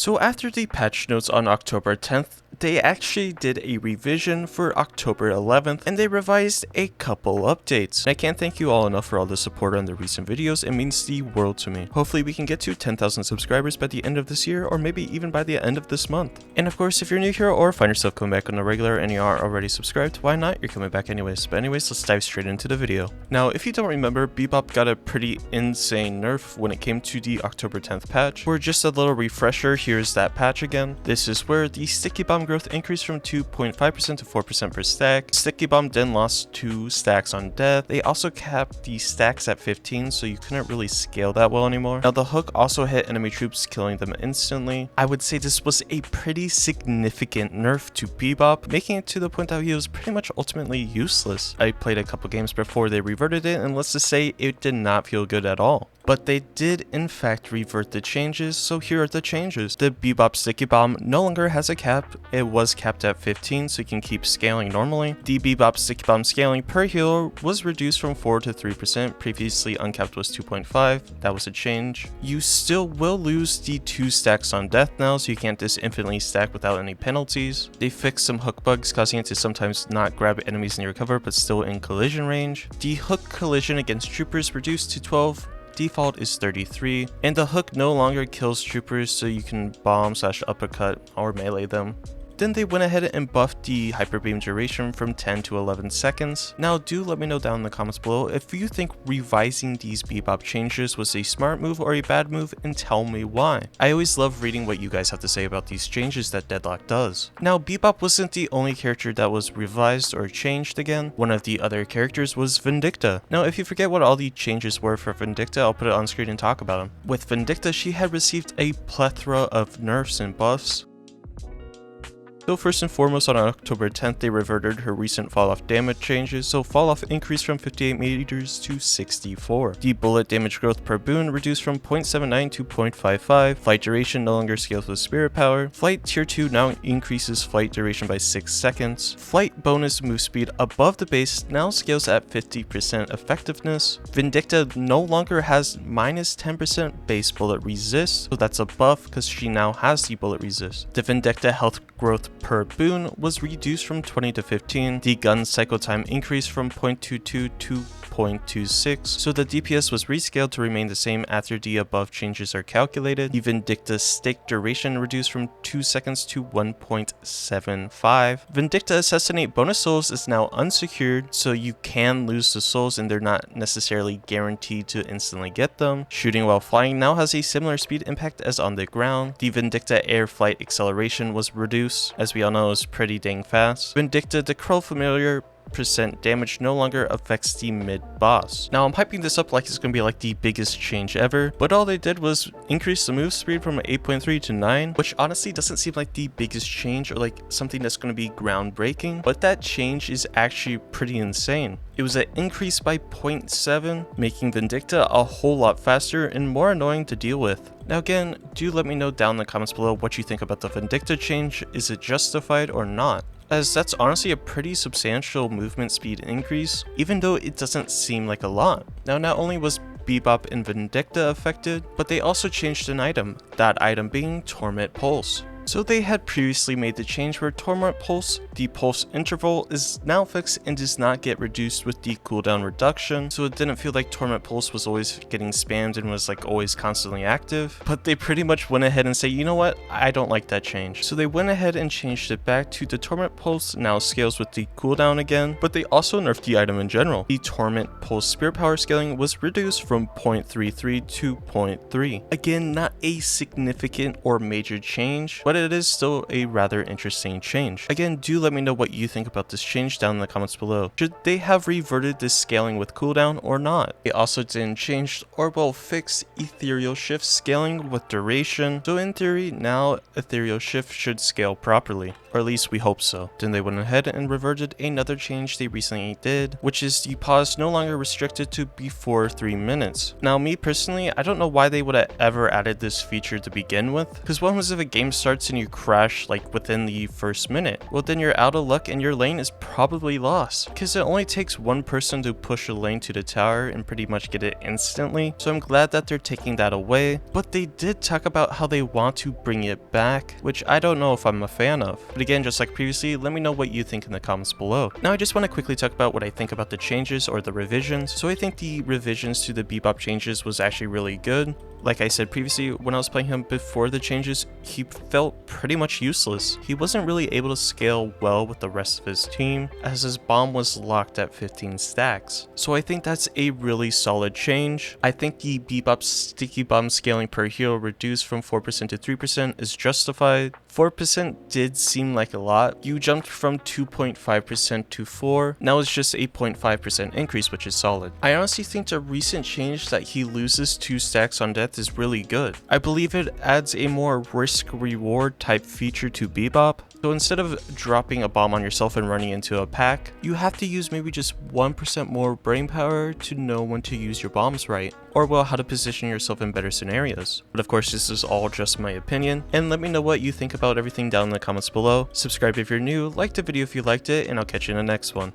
So after the patch notes on October 10th, they actually did a revision for October 11th, and they revised a couple updates. I can't thank you all enough for all the support on the recent videos. It means the world to me. Hopefully we can get to 10,000 subscribers by the end of this year, or maybe even by the end of this month. And of course, if you're new here or find yourself coming back on the regular and you are already subscribed, why not? You're coming back anyways. But anyways, let's dive straight into the video. Now, if you don't remember, Bebop got a pretty insane nerf when it came to the October 10th patch. For just a little refresher, here's that patch again. This is where the sticky bomb growth increased from 2.5% to 4% per stack. Sticky bomb then lost 2 stacks on death. They also capped the stacks at 15, so you couldn't really scale that well anymore. Now the hook also hit enemy troops, killing them instantly. I would say this was a pretty significant nerf to Bebop, making it to the point that he was pretty much ultimately useless. I played a couple games before they reverted it, and let's just say it did not feel good at all. But they did in fact revert the changes, so here are the changes. The Bebop sticky bomb no longer has a cap. It was capped at 15, so you can keep scaling normally. The Bebop sticky bomb scaling per healer was reduced from 4 to 3%. Previously uncapped was 2.5. That was a change. You still will lose the 2 stacks on death now, so you can't just infinitely stack without any penalties. They fixed some hook bugs, causing it to sometimes not grab enemies in your cover, but still in collision range. The hook collision against troopers reduced to 12. Default is 33, and the hook no longer kills troopers, so you can bomb / uppercut or melee them. Then they went ahead and buffed the hyper beam duration from 10 to 11 seconds. Now do let me know down in the comments below if you think revising these Bebop changes was a smart move or a bad move, and tell me why. I always love reading what you guys have to say about these changes that Deadlock does. Now Bebop wasn't the only character that was revised or changed again. One of the other characters was Vindicta. Now if you forget what all the changes were for Vindicta, I'll put it on screen and talk about them. With Vindicta, she had received a plethora of nerfs and buffs. So first and foremost, on October 10th, they reverted her recent fall-off damage changes, so fall-off increased from 58 meters to 64. The bullet damage growth per boon reduced from 0.79 to 0.55. Flight duration no longer scales with spirit power. Flight tier 2 now increases flight duration by 6 seconds. Flight bonus move speed above the base now scales at 50% effectiveness. Vindicta no longer has minus 10% base bullet resist, so that's a buff because she now has the bullet resist. The Vindicta health growth per boon was reduced from 20 to 15. The gun cycle time increased from 0.22 to 0.26, so the DPS was rescaled to remain the same after the above changes are calculated. The Vindicta stake duration reduced from 2 seconds to 1.75. Vindicta assassinate bonus souls is now unsecured, so you can lose the souls and they're not necessarily guaranteed to instantly get them. Shooting while flying now has a similar speed impact as on the ground. The Vindicta air flight acceleration was reduced, as we all know is pretty dang fast. Vindicta the Crow familiar percent damage no longer affects the mid boss. Now I'm hyping this up like it's gonna be like the biggest change ever, but all they did was increase the move speed from 8.3 to 9, which honestly doesn't seem like the biggest change or like something that's gonna be groundbreaking, but that change is actually pretty insane. It was an increase by 0.7, making Vindicta a whole lot faster and more annoying to deal with. Now again, do let me know down in the comments below what you think about the Vindicta change. Is it justified or not? As that's honestly a pretty substantial movement speed increase, even though it doesn't seem like a lot. Now not only was Bebop and Vindicta affected, but they also changed an item, that item being Torment Pulse. So they had previously made the change where Torment Pulse, the pulse interval, is now fixed and does not get reduced with the cooldown reduction, so it didn't feel like Torment Pulse was always getting spammed and was like always constantly active. But they pretty much went ahead and say, you know what, I don't like that change. So they went ahead and changed it back to the Torment Pulse now scales with the cooldown again, but they also nerfed the item in general. The Torment Pulse spirit power scaling was reduced from 0.33 to 0.3. Again, not a significant or major change, but it is still a rather interesting change. Again, do let me know what you think about this change down in the comments below. Should they have reverted this scaling with cooldown or not? They also didn't change or well fix ethereal shift scaling with duration, so in theory now ethereal shift should scale properly, or at least we hope so. Then they went ahead and reverted another change they recently did, which is the pause no longer restricted to before 3 minutes. Now me personally, I don't know why they would have ever added this feature to begin with, because what happens if a game starts and you crash like within the first minute, well then you're out of luck and your lane is probably lost, because it only takes one person to push a lane to the tower and pretty much get it instantly. So I'm glad that they're taking that away, but they did talk about how they want to bring it back, which I don't know if I'm a fan of. But again, just like previously, let me know what you think in the comments below. Now I just want to quickly talk about what I think about the changes or the revisions. So I think the revisions to the Bebop changes was actually really good. Like I said previously, when I was playing him before the changes, he felt pretty much useless. He wasn't really able to scale well with the rest of his team, as his bomb was locked at 15 stacks. So I think that's a really solid change. I think the Bebop sticky bomb scaling per hero reduced from 4% to 3% is justified. 4% did seem like a lot. You jumped from 2.5% to 4%. Now it's just a 0.5% increase, which is solid. I honestly think the recent change that he loses 2 stacks on death is really good. I believe it adds a more risk-reward type feature to Bebop. So instead of dropping a bomb on yourself and running into a pack, you have to use maybe just 1% more brain power to know when to use your bombs right, or well, how to position yourself in better scenarios. But of course, this is all just my opinion, and let me know what you think about everything down in the comments below. Subscribe if you're new, like the video if you liked it, and I'll catch you in the next one.